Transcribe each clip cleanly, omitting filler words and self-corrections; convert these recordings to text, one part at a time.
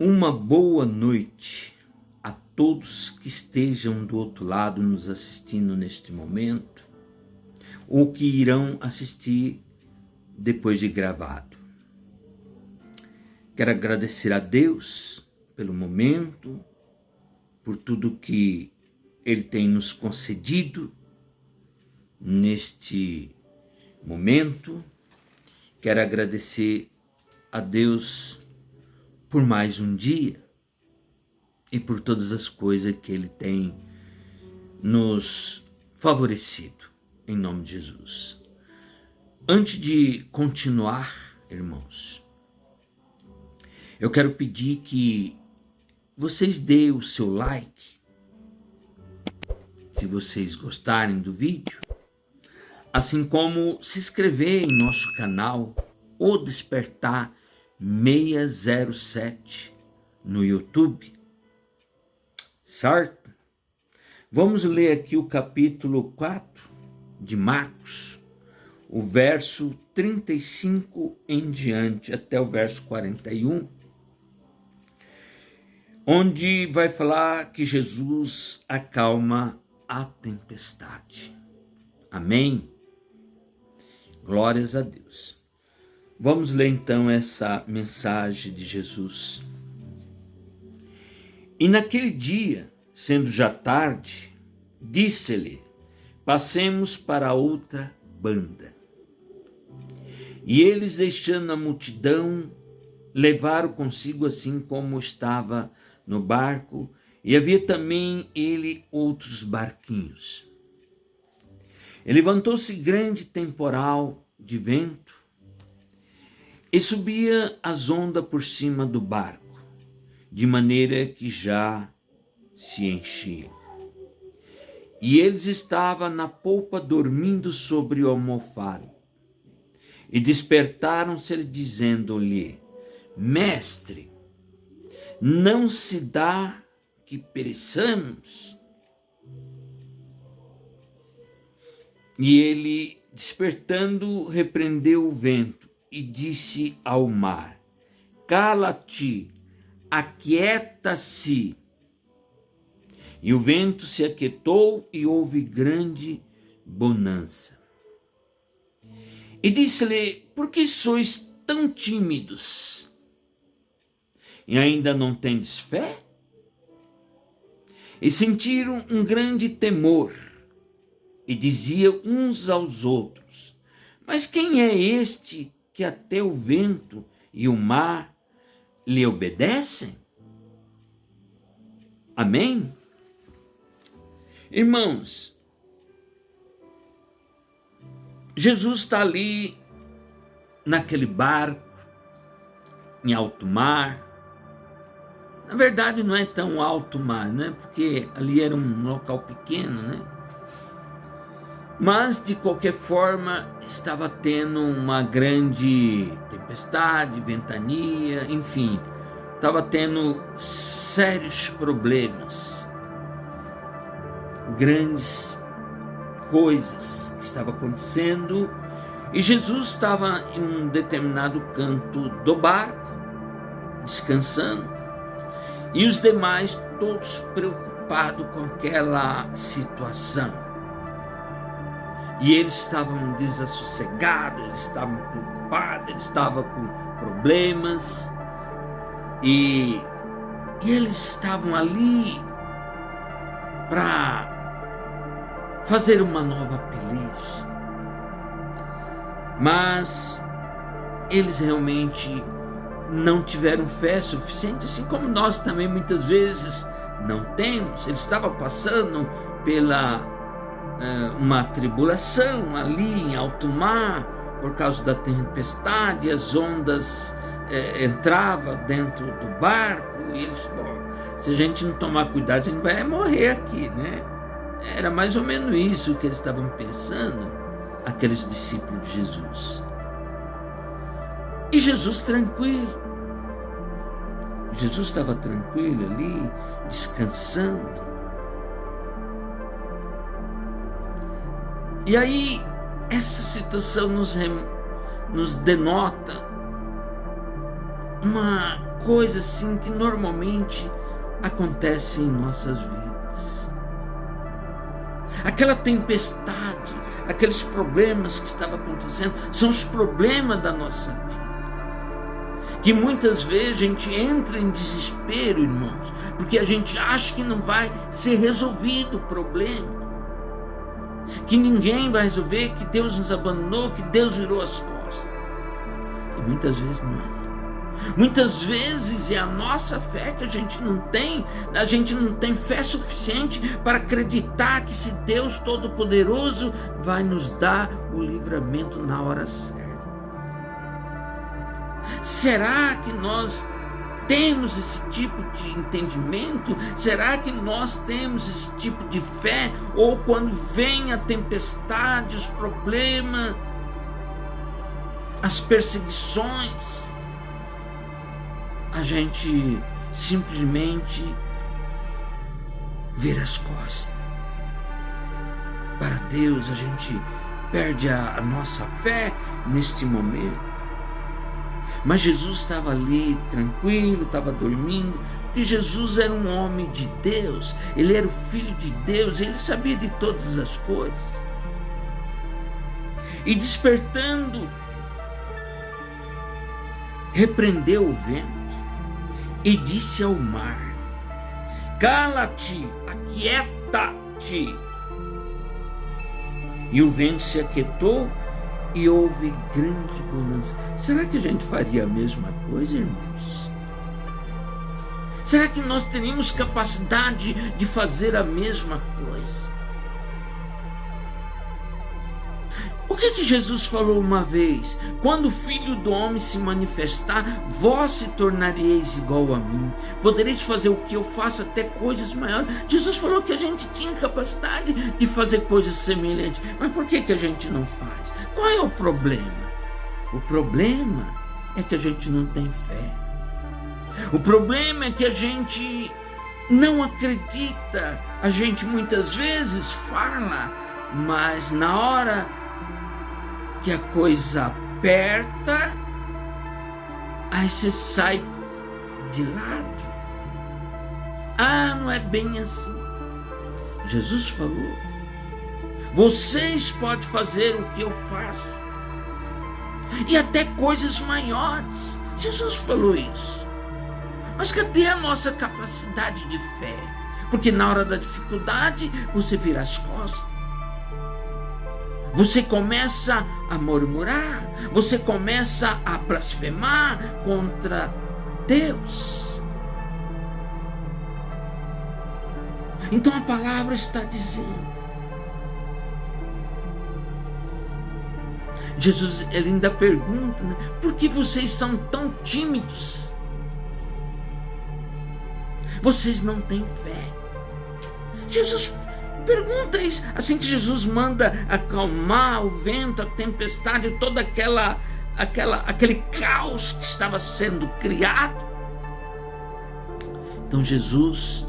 Uma boa noite a todos que estejam do outro lado nos assistindo neste momento ou que irão assistir depois de gravado. Quero agradecer a Deus pelo momento, por tudo que Ele tem nos concedido neste momento. Quero agradecer a Deus por mais um dia e por todas as coisas que Ele tem nos favorecido, em nome de Jesus. Antes de continuar, irmãos, eu quero pedir que vocês deem o seu like, se vocês gostarem do vídeo, assim como se inscrever em nosso canal, O Despertar 607 no YouTube, certo? Vamos ler aqui o capítulo 4 de Marcos, o verso 35 em diante, até o verso 41, onde vai falar que Jesus acalma a tempestade. Amém? Glórias a Deus. Vamos ler então essa mensagem de Jesus. E naquele dia, sendo já tarde, disse-lhe: passemos para a outra banda. E eles, deixando a multidão, levaram consigo assim como estava no barco, e havia também ele outros barquinhos. E levantou-se grande temporal de vento, e subia as ondas por cima do barco, de maneira que já se enchia. E eles estavam na polpa dormindo sobre o almofado. E despertaram-se, dizendo-lhe: Mestre, não se dá que pereçamos? E ele, despertando, repreendeu o vento e disse ao mar: cala-te, aquieta-se. E o vento se aquietou e houve grande bonança. E disse-lhe: por que sois tão tímidos? E ainda não tendes fé? E sentiram um grande temor, e diziam uns aos outros: mas quem é este que até o vento e o mar lhe obedecem? Amém? Irmãos, Jesus está ali naquele barco, em alto mar. Na verdade não é tão alto mar, né? Porque ali era um local pequeno, né? Mas, de qualquer forma, estava tendo uma grande tempestade, ventania, enfim, estava tendo sérios problemas, grandes coisas que estavam acontecendo, e Jesus estava em um determinado canto do barco, descansando, e os demais todos preocupados com aquela situação. E eles estavam desassossegados, eles estavam preocupados, eles estavam com problemas. E eles estavam ali para fazer uma nova peleja. Mas eles realmente não tiveram fé suficiente, assim como nós também muitas vezes não temos. Eles estavam passando pela uma tribulação ali em alto mar, por causa da tempestade, as ondas entravam dentro do barco, e eles, se a gente não tomar cuidado, a gente vai morrer aqui, né? Era mais ou menos isso que eles estavam pensando, aqueles discípulos de Jesus. E Jesus tranquilo, Jesus estava tranquilo ali, descansando. E aí, essa situação nos denota uma coisa assim que normalmente acontece em nossas vidas. Aquela tempestade, aqueles problemas que estavam acontecendo, são os problemas da nossa vida. Que muitas vezes a gente entra em desespero, irmãos, porque a gente acha que não vai ser resolvido o problema, que ninguém vai resolver, que Deus nos abandonou, que Deus virou as costas. E muitas vezes não é. Muitas vezes é a nossa fé que a gente não tem fé suficiente para acreditar que se Deus Todo-Poderoso vai nos dar o livramento na hora certa. Será que nós temos esse tipo de entendimento? Será que nós temos esse tipo de fé? Ou quando vem a tempestade, os problemas, as perseguições, a gente simplesmente vira as costas para Deus? A gente perde a nossa fé neste momento. Mas Jesus estava ali tranquilo, estava dormindo, porque Jesus era um homem de Deus, ele era o Filho de Deus, ele sabia de todas as coisas. E despertando, repreendeu o vento e disse ao mar: cala-te, aquieta-te. E o vento se aquietou e houve grande bonança. Será que a gente faria a mesma coisa, irmãos? Será que nós teríamos capacidade de fazer a mesma coisa? O que Jesus falou uma vez? Quando o Filho do Homem se manifestar, vós se tornareis igual a mim. Podereis fazer o que eu faço, até coisas maiores. Jesus falou que a gente tinha capacidade de fazer coisas semelhantes. Mas por que a gente não faz? Qual é o problema? O problema é que a gente não tem fé. O problema é que a gente não acredita. A gente muitas vezes fala, mas na hora que a coisa aperta, aí você sai de lado. Ah, não é bem assim. Jesus falou: vocês podem fazer o que eu faço, e até coisas maiores. Jesus falou isso. Mas cadê a nossa capacidade de fé? Porque na hora da dificuldade você vira as costas. Você começa a murmurar, você começa a blasfemar contra Deus. Então a palavra está dizendo, Jesus, ele ainda pergunta, né? Por que vocês são tão tímidos? Vocês não têm fé. Jesus pergunta isso, assim que Jesus manda acalmar o vento, a tempestade, todo aquele caos que estava sendo criado. Então Jesus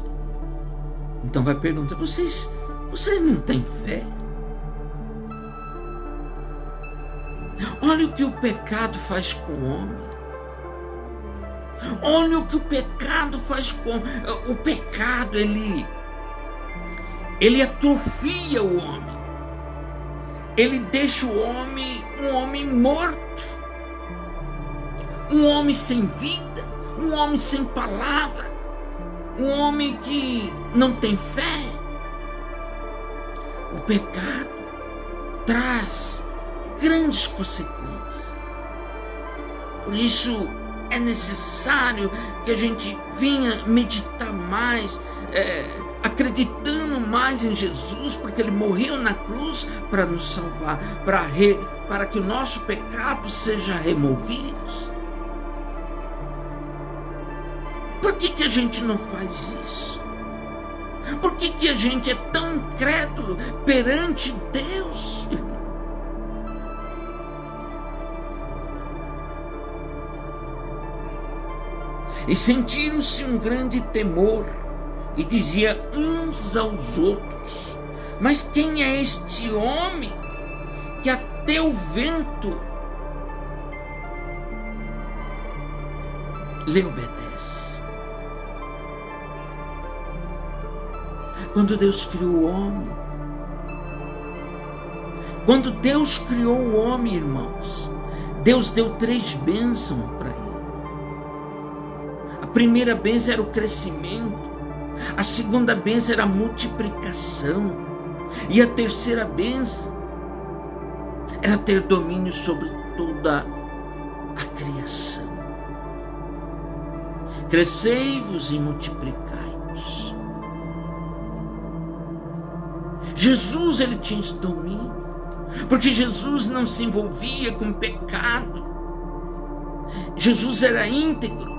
vai perguntar: vocês não têm fé? Olha o que o pecado faz com o homem. Olha o que o pecado faz com o homem. O pecado, ele atrofia o homem. Ele deixa o homem um homem morto, um homem sem vida, um homem sem palavra, um homem que não tem fé. O pecado traz grandes consequências. Por isso é necessário que a gente venha meditar mais, acreditando mais em Jesus, porque ele morreu na cruz para nos salvar, para que o nosso pecado seja removido. Por que a gente não faz isso? Por que a gente é tão incrédulo perante Deus? E sentiram-se um grande temor, e dizia uns aos outros: mas quem é este homem que até o vento lhe obedece? Quando Deus criou o homem. Quando Deus criou o homem, irmãos, Deus deu 3 bênçãos para ele. A primeira bênção era o crescimento. A segunda bênção era a multiplicação. E a terceira bênção era ter domínio sobre toda a criação. Crescei-vos e multiplicai-vos. Jesus, ele tinha esse domínio, porque Jesus não se envolvia com pecado. Jesus era íntegro,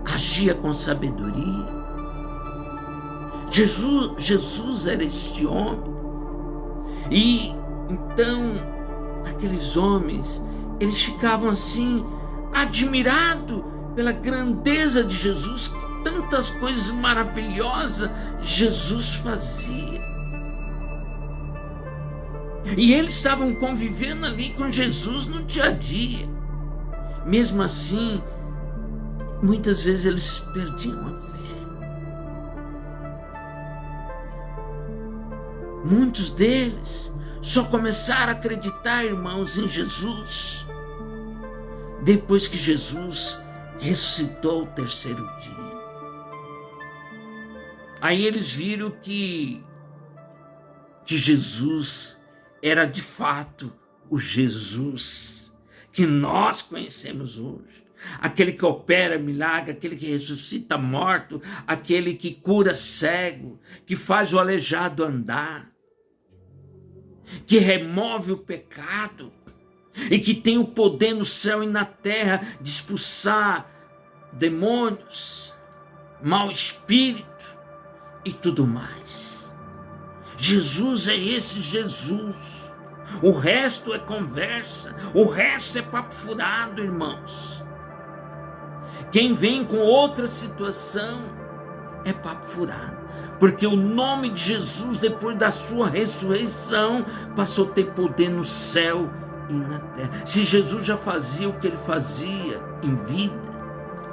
agia com sabedoria. Jesus era este homem. E então aqueles homens, eles ficavam assim admirados pela grandeza de Jesus, que tantas coisas maravilhosas Jesus fazia. E eles estavam convivendo ali com Jesus no dia a dia. Mesmo assim, muitas vezes eles perdiam a fé. Muitos deles só começaram a acreditar, irmãos, em Jesus depois que Jesus ressuscitou o 3º dia. Aí eles viram que Jesus era de fato o Jesus que nós conhecemos hoje. Aquele que opera milagre, aquele que ressuscita morto, aquele que cura cego, que faz o aleijado andar, que remove o pecado e que tem o poder no céu e na terra de expulsar demônios, mau espírito e tudo mais. Jesus é esse Jesus. O resto é conversa, o resto é papo furado, irmãos. Quem vem com outra situação é papo furado, porque o nome de Jesus, depois da sua ressurreição, passou a ter poder no céu e na terra. Se Jesus já fazia o que ele fazia em vida,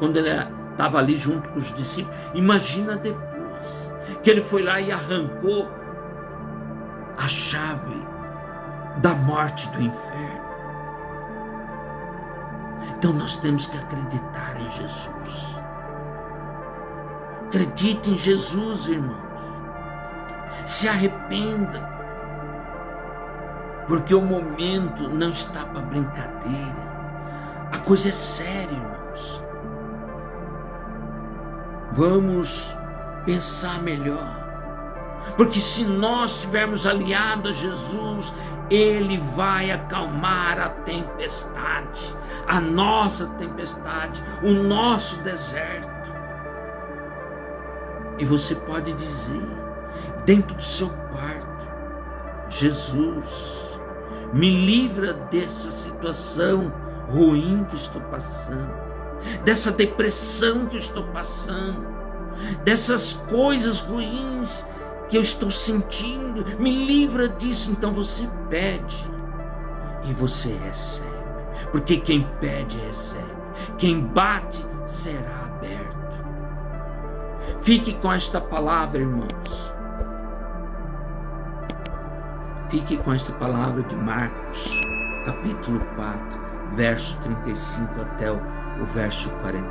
quando ele estava ali junto com os discípulos, imagina depois que ele foi lá e arrancou a chave da morte do inferno. Então nós temos que acreditar em Jesus. Acredite em Jesus, irmãos. Se arrependa, porque o momento não está para brincadeira. A coisa é séria, irmãos. Vamos pensar melhor. Porque se nós estivermos aliados a Jesus, Ele vai acalmar a tempestade, a nossa tempestade, o nosso deserto. E você pode dizer, dentro do seu quarto: Jesus, me livra dessa situação ruim que estou passando, dessa depressão que estou passando, dessas coisas ruins que eu estou sentindo, me livra disso. Então você pede e você recebe, porque quem pede recebe, quem bate será aberto. Fique com esta palavra, irmãos. Fique com esta palavra de Marcos, capítulo 4, verso 35 até o verso 41.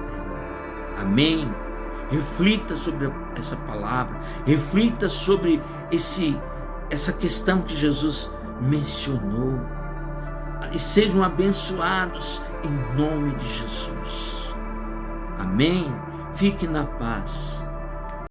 Amém? Reflita sobre essa palavra, reflita sobre essa questão que Jesus mencionou, e sejam abençoados em nome de Jesus. Amém? Fique na paz.